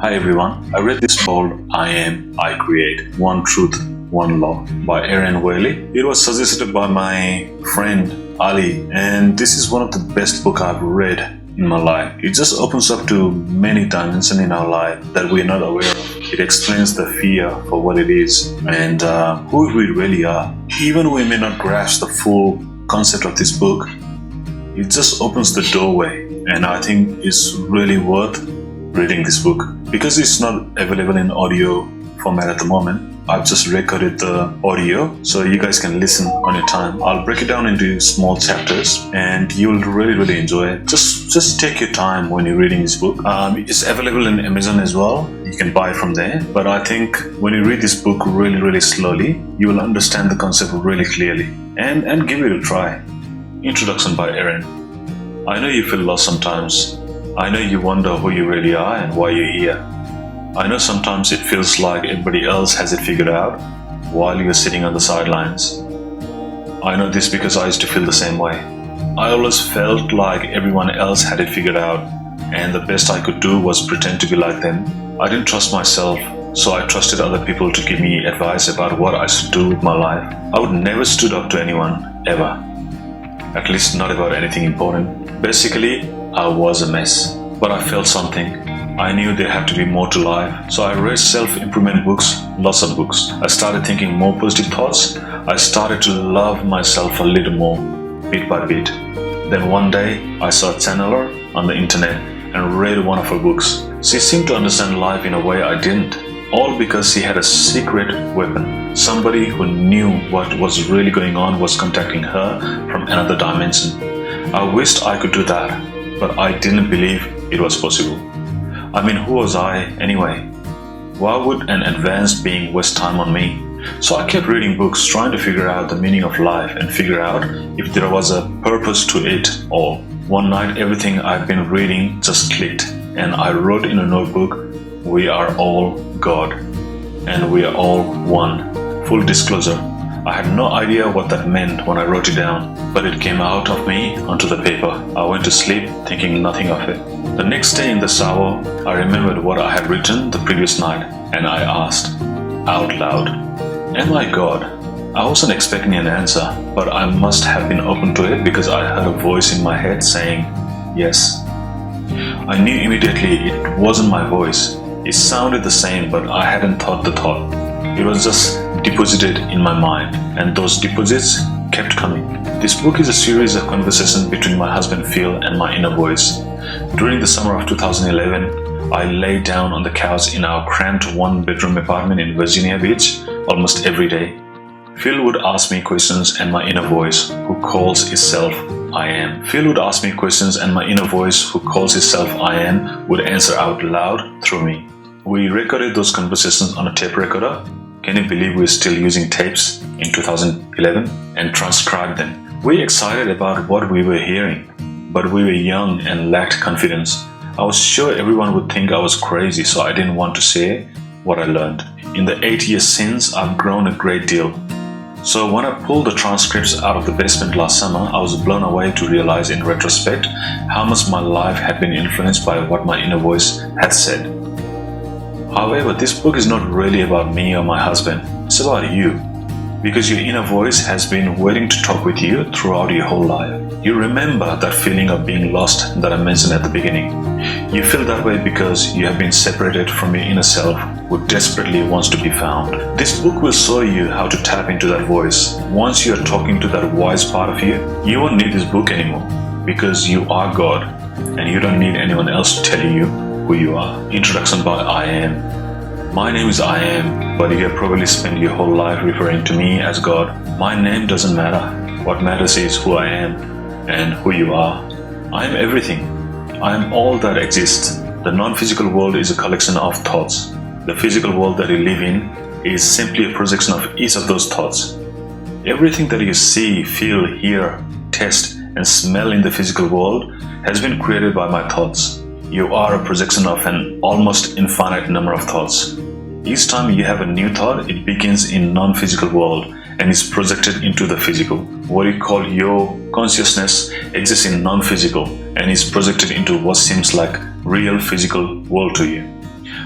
Hi everyone, I read this called I Am, I Create, One Truth, One Law by Erin Werley. It was suggested by my friend Ali, and this is one of the best books I've read in my life. It just opens up to many dimensions in our life that we're not aware of. It explains the fear for what it is and who we really are. Even we may not grasp the full concept of this book, it just opens the doorway, and I think it's really worth reading this book. Because it's not available in audio format at the moment, I've just recorded the audio so you guys can listen on your time. I'll break it down into small chapters and you'll really enjoy it. Just take your time when you're reading this book. It's available in Amazon as well. You can buy it from there. But I think when you read this book really slowly, you will understand the concept really clearly and give it a try. Introduction by Erin. I know you feel lost sometimes. I know you wonder who you really are and why you're here. I know sometimes it feels like everybody else has it figured out while you're sitting on the sidelines. I know this because I used to feel the same way. I always felt like everyone else had it figured out, and the best I could do was pretend to be like them. I didn't trust myself, so I trusted other people to give me advice about what I should do with my life. I would never stood up to anyone, ever. At least not about anything important. Basically, I was a mess, but I felt something. I knew there had to be more to life, so I read self-improvement books, lots of books. I started thinking more positive thoughts. I started to love myself a little more, bit by bit. Then one day, I saw a channeler on the internet and read one of her books. She seemed to understand life in a way I didn't, all because she had a secret weapon. Somebody who knew what was really going on was contacting her from another dimension. I wished I could do that, but I didn't believe it was possible. I mean, who was I anyway? Why would an advanced being waste time on me? So I kept reading books, trying to figure out the meaning of life and figure out if there was a purpose to it all. One night, everything I've been reading just clicked, and I wrote in a notebook, "We are all God, and we are all one." Full disclosure, I had no idea what that meant when I wrote it down, but it came out of me onto the paper. I went to sleep thinking nothing of it. The next day in the shower, I remembered what I had written the previous night, and I asked, out loud, "Am I God?" I wasn't expecting an answer, but I must have been open to it because I heard a voice in my head saying, yes. I knew immediately it wasn't my voice. It sounded the same, but I hadn't thought the thought. It was just deposited in my mind, and those deposits kept coming. This book is a series of conversations between my husband Phil and my inner voice. During the summer of 2011, I lay down on the couch in our cramped one-bedroom apartment in Virginia Beach almost every day. Phil would ask me questions, and my inner voice, who calls itself I Am. Phil would ask me questions, and my inner voice, who calls itself I Am, would answer out loud through me. We recorded those conversations on a tape recorder. Can you believe we're still using tapes in 2011? And transcribed them. We were excited about what we were hearing, but we were young and lacked confidence. I was sure everyone would think I was crazy, so I didn't want to say what I learned. In the 8 years since, I've grown a great deal. So when I pulled the transcripts out of the basement last summer, I was blown away to realize in retrospect how much my life had been influenced by what my inner voice had said. However, this book is not really about me or my husband. It's about you. Because your inner voice has been waiting to talk with you throughout your whole life. You remember that feeling of being lost that I mentioned at the beginning. You feel that way because you have been separated from your inner self who desperately wants to be found. This book will show you how to tap into that voice. Once you are talking to that wise part of you, you won't need this book anymore because you are God and you don't need anyone else to tell you who you are. Introduction by I Am. My name is I Am, but you have probably spent your whole life referring to me as God. My name doesn't matter. What matters is who I am and who you are. I am everything. I am all that exists. The non-physical world is a collection of thoughts. The physical world that you live in is simply a projection of each of those thoughts. Everything that you see, feel, hear, taste, and smell in the physical world has been created by my thoughts. You are a projection of an almost infinite number of thoughts. Each time you have a new thought, it begins in non-physical world and is projected into the physical. What you call your consciousness exists in non-physical and is projected into what seems like real physical world to you.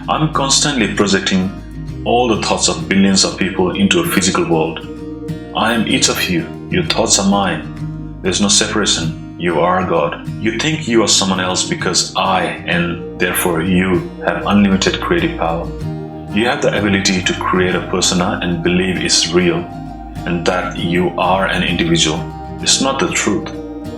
I'm constantly projecting all the thoughts of billions of people into a physical world. I am each of you. Your thoughts are mine. There's no separation. You are God. You think you are someone else because I, and therefore you, have unlimited creative power. You have the ability to create a persona and believe it's real, and that you are an individual. It's not the truth.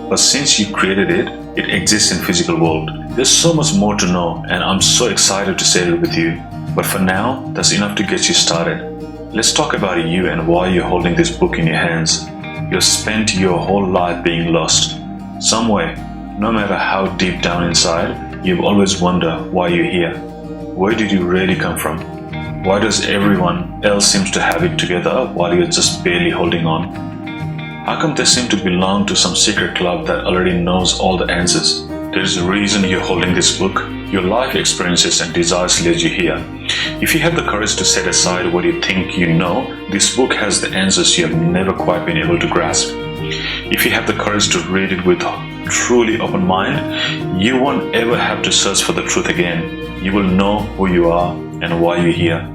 But since you created it, it exists in physical world. There's so much more to know, and I'm so excited to share it with you. But for now, that's enough to get you started. Let's talk about you and why you're holding this book in your hands. You've spent your whole life being lost. Somewhere, no matter how deep down inside, you've always wondered why you're here. Where did you really come from? Why does everyone else seem to have it together while you're just barely holding on? How come they seem to belong to some secret club that already knows all the answers? There's a reason you're holding this book. Your life experiences and desires led you here. If you have the courage to set aside what you think you know, this book has the answers you have never quite been able to grasp. If you have the courage to read it with a truly open mind, you won't ever have to search for the truth again. You will know who you are and why you're here.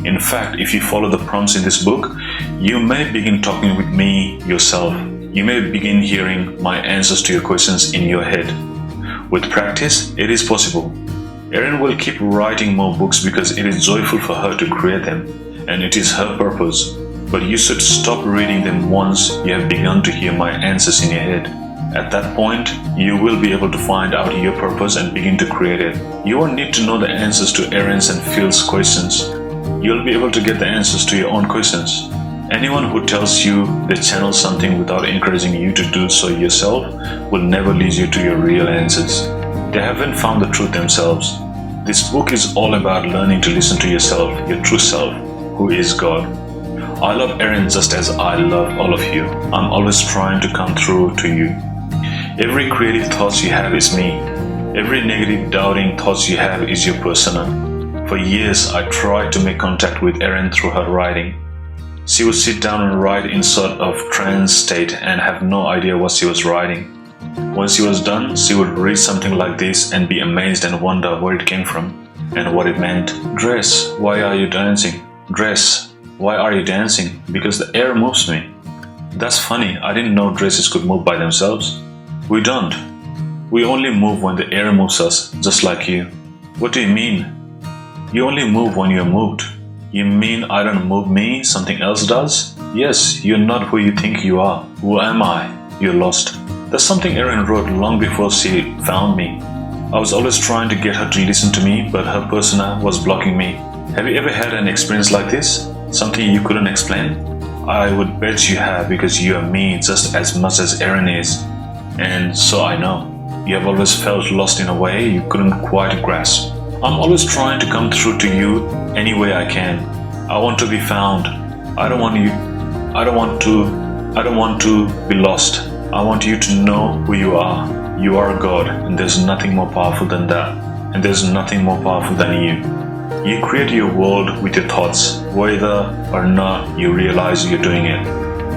In fact, if you follow the prompts in this book, you may begin talking with me yourself. You may begin hearing my answers to your questions in your head. With practice, it is possible. Erin will keep writing more books because it is joyful for her to create them, and it is her purpose. But you should stop reading them once you have begun to hear my answers in your head. At that point, you will be able to find out your purpose and begin to create it. You won't need to know the answers to Erin's and Phil's questions. You'll be able to get the answers to your own questions. Anyone who tells you they channel something without encouraging you to do so yourself will never lead you to your real answers. They haven't found the truth themselves. This book is all about learning to listen to yourself, your true self, who is God. I love Erin just as I love all of you. I'm always trying to come through to you. Every creative thought you have is me. Every negative doubting thoughts you have is your persona. For years, I tried to make contact with Erin through her writing. She would sit down and write in sort of trance state and have no idea what she was writing. When she was done, she would read something like this and be amazed and wonder where it came from and what it meant. Dress, why are you dancing? Dress, why are you dancing? Because the air moves me. That's funny, I didn't know dresses could move by themselves. We don't. We only move when the air moves us, just like you. What do you mean? You only move when you're moved. You mean I don't move me, something else does? Yes, you're not who you think you are. Who am I? You're lost. That's something Erin wrote long before she found me. I was always trying to get her to listen to me, but her persona was blocking me. Have you ever had an experience like this? Something you couldn't explain? I would bet you have, because you are me just as much as Erin is. And so I know. You have always felt lost in a way you couldn't quite grasp. I'm always trying to come through to you any way I can. I want to be found. I don't want to be lost. I want you to know who you are. You are God, and there's nothing more powerful than that. And there's nothing more powerful than you. You create your world with your thoughts, whether or not you realize you're doing it.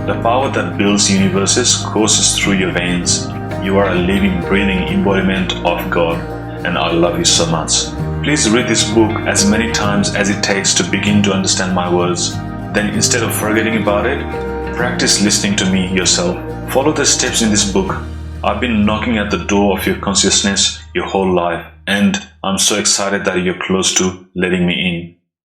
The power that builds universes courses through your veins. You are a living, breathing embodiment of God, and I love you so much. Please read this book as many times as it takes to begin to understand my words. Then instead of forgetting about it, practice listening to me yourself. Follow the steps in this book. I've been knocking at the door of your consciousness your whole life, and I'm so excited that you're close to letting me in.